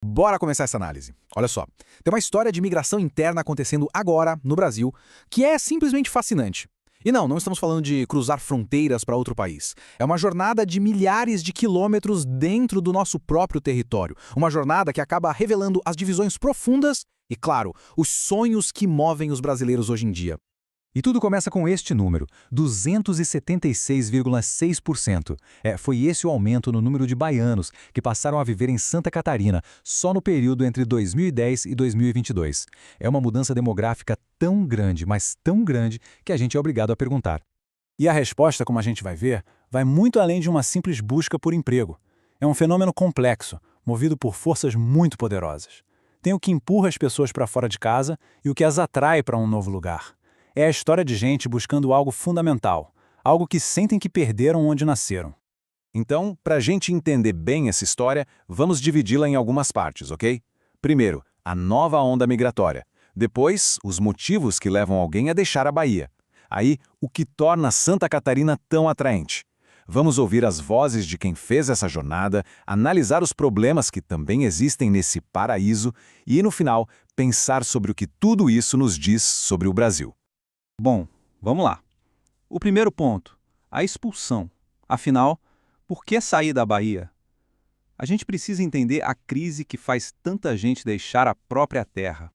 Bora começar essa análise. Olha só, tem uma história de migração interna acontecendo agora, no Brasil, que é simplesmente fascinante. E não estamos falando de cruzar fronteiras para outro país. É uma jornada de milhares de quilômetros dentro do nosso próprio território. Uma jornada que acaba revelando as divisões profundas e, claro, os sonhos que movem os brasileiros hoje em dia. E tudo começa com este número, 276,6%. Foi esse o aumento no número de baianos que passaram a viver em Santa Catarina só no período entre 2010 e 2022. É uma mudança demográfica tão grande, mas tão grande, que a gente é obrigado a perguntar. E a resposta, como a gente vai ver, vai muito além de uma simples busca por emprego. É um fenômeno complexo, movido por forças muito poderosas. Tem o que empurra as pessoas para fora de casa e o que as atrai para um novo lugar. É a história de gente buscando algo fundamental, algo que sentem que perderam onde nasceram. Então, para a gente entender bem essa história, vamos dividi-la em algumas partes, ok? Primeiro, a nova onda migratória. Depois, os motivos que levam alguém a deixar a Bahia. Aí, o que torna Santa Catarina tão atraente. Vamos ouvir as vozes de quem fez essa jornada, analisar os problemas que também existem nesse paraíso e, no final, pensar sobre o que tudo isso nos diz sobre o Brasil. Bom, vamos lá. O primeiro ponto, a expulsão. Afinal, por que sair da Bahia? A gente precisa entender a crise que faz tanta gente deixar a própria terra.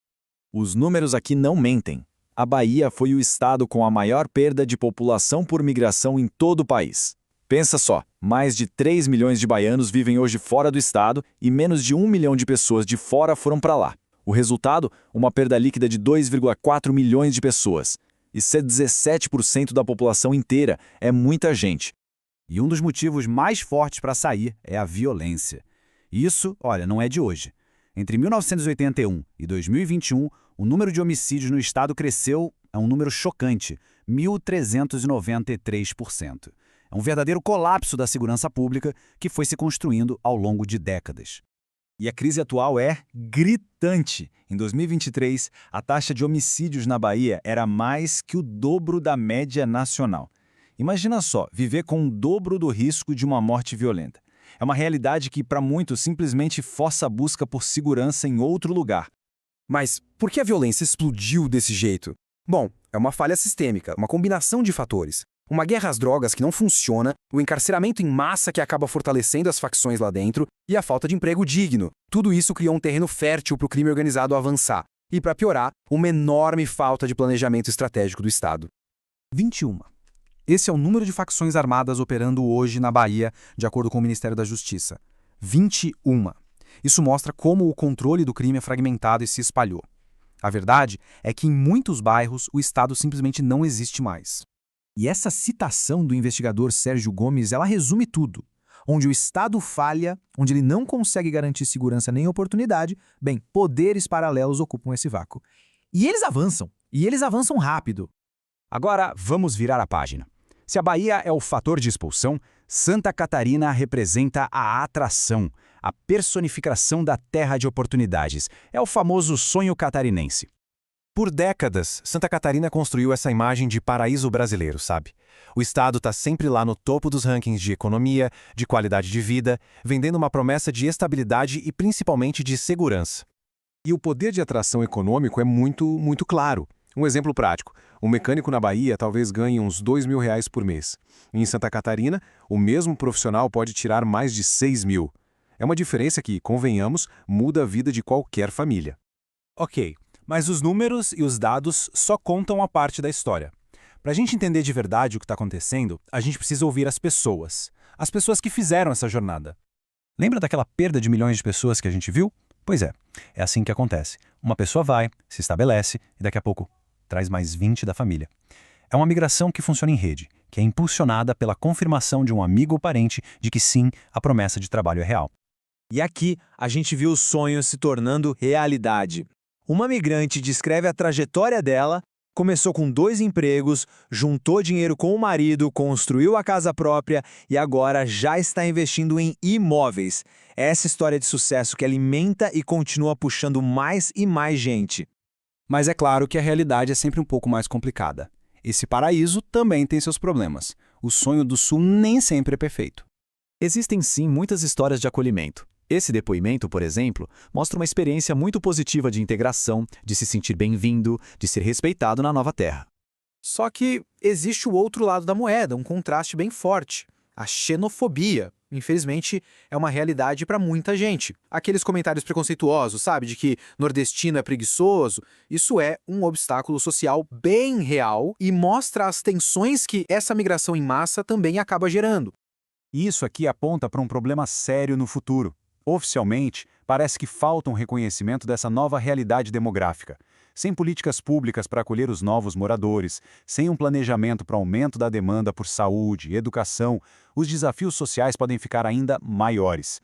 Os números aqui não mentem. A Bahia foi o estado com a maior perda de população por migração em todo o país. Pensa só, mais de 3 milhões de baianos vivem hoje fora do estado e menos de 1 milhão de pessoas de fora foram para lá. O resultado, uma perda líquida de 2,4 milhões de pessoas. Isso é 17% da população inteira, é muita gente. E um dos motivos mais fortes para sair é a violência. Isso, olha, não é de hoje. Entre 1981 e 2021, o número de homicídios no estado cresceu a um número chocante, 1.393%. É um verdadeiro colapso da segurança pública que foi se construindo ao longo de décadas. E a crise atual é gritante. Em 2023, a taxa de homicídios na Bahia era mais que o dobro da média nacional. Imagina só, viver com o dobro do risco de uma morte violenta. É uma realidade que, para muitos, simplesmente força a busca por segurança em outro lugar. Mas por que a violência explodiu desse jeito? Bom, é uma falha sistêmica, uma combinação de fatores. Uma guerra às drogas que não funciona, o encarceramento em massa que acaba fortalecendo as facções lá dentro e a falta de emprego digno. Tudo isso criou um terreno fértil para o crime organizado avançar. E, para piorar, uma enorme falta de planejamento estratégico do Estado. 21. Esse é o número de facções armadas operando hoje na Bahia, de acordo com o Ministério da Justiça. 21. Isso mostra como o controle do crime é fragmentado e se espalhou. A verdade é que em muitos bairros o Estado simplesmente não existe mais. E essa citação do investigador Sérgio Gomes, ela resume tudo. Onde o Estado falha, onde ele não consegue garantir segurança nem oportunidade, bem, poderes paralelos ocupam esse vácuo. E eles avançam rápido. Agora, vamos virar a página. Se a Bahia é o fator de expulsão, Santa Catarina representa a atração, a personificação da terra de oportunidades. É o famoso sonho catarinense. Por décadas, Santa Catarina construiu essa imagem de paraíso brasileiro, sabe? O estado está sempre lá no topo dos rankings de economia, de qualidade de vida, vendendo uma promessa de estabilidade e principalmente de segurança. E o poder de atração econômico é muito claro. Um exemplo prático, um mecânico na Bahia talvez ganhe uns R$ 2.000 por mês. Em Santa Catarina, o mesmo profissional pode tirar mais de 6 mil. É uma diferença que, convenhamos, muda a vida de qualquer família. Ok. Mas os números e os dados só contam a parte da história. Para a gente entender de verdade o que está acontecendo, a gente precisa ouvir as pessoas que fizeram essa jornada. Lembra daquela perda de milhões de pessoas que a gente viu? Pois é assim que acontece. Uma pessoa vai, se estabelece e daqui a pouco traz mais 20 da família. É uma migração que funciona em rede, que é impulsionada pela confirmação de um amigo ou parente de que sim, a promessa de trabalho é real. E aqui a gente viu o sonho se tornando realidade. Uma migrante descreve a trajetória dela, começou com 2 empregos, juntou dinheiro com o marido, construiu a casa própria e agora já está investindo em imóveis. Essa história de sucesso que alimenta e continua puxando mais e mais gente. Mas é claro que a realidade é sempre um pouco mais complicada. Esse paraíso também tem seus problemas. O sonho do Sul nem sempre é perfeito. Existem sim muitas histórias de acolhimento. Esse depoimento, por exemplo, mostra uma experiência muito positiva de integração, de se sentir bem-vindo, de ser respeitado na nova terra. Só que existe o outro lado da moeda, um contraste bem forte. A xenofobia, infelizmente, é uma realidade para muita gente. Aqueles comentários preconceituosos, sabe, de que nordestino é preguiçoso, isso é um obstáculo social bem real e mostra as tensões que essa migração em massa também acaba gerando. Isso aqui aponta para um problema sério no futuro. Oficialmente, parece que falta um reconhecimento dessa nova realidade demográfica. Sem políticas públicas para acolher os novos moradores, sem um planejamento para aumento da demanda por saúde e educação, os desafios sociais podem ficar ainda maiores.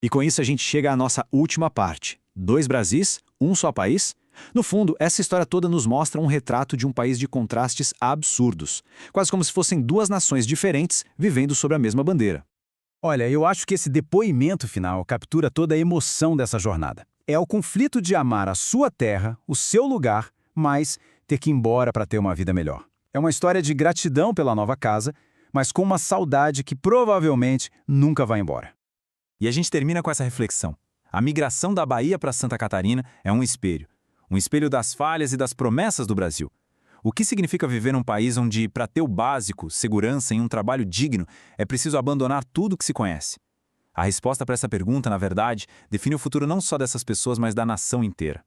E com isso a gente chega à nossa última parte. 2 Brasis, um só país? No fundo, essa história toda nos mostra um retrato de um país de contrastes absurdos. Quase como se fossem 2 nações diferentes vivendo sob a mesma bandeira. Olha, eu acho que esse depoimento final captura toda a emoção dessa jornada. É o conflito de amar a sua terra, o seu lugar, mas ter que ir embora para ter uma vida melhor. É uma história de gratidão pela nova casa, mas com uma saudade que provavelmente nunca vai embora. E a gente termina com essa reflexão. A migração da Bahia para Santa Catarina é um espelho das falhas e das promessas do Brasil. O que significa viver num país onde, para ter o básico, segurança e um trabalho digno, é preciso abandonar tudo que se conhece? A resposta para essa pergunta, na verdade, define o futuro não só dessas pessoas, mas da nação inteira.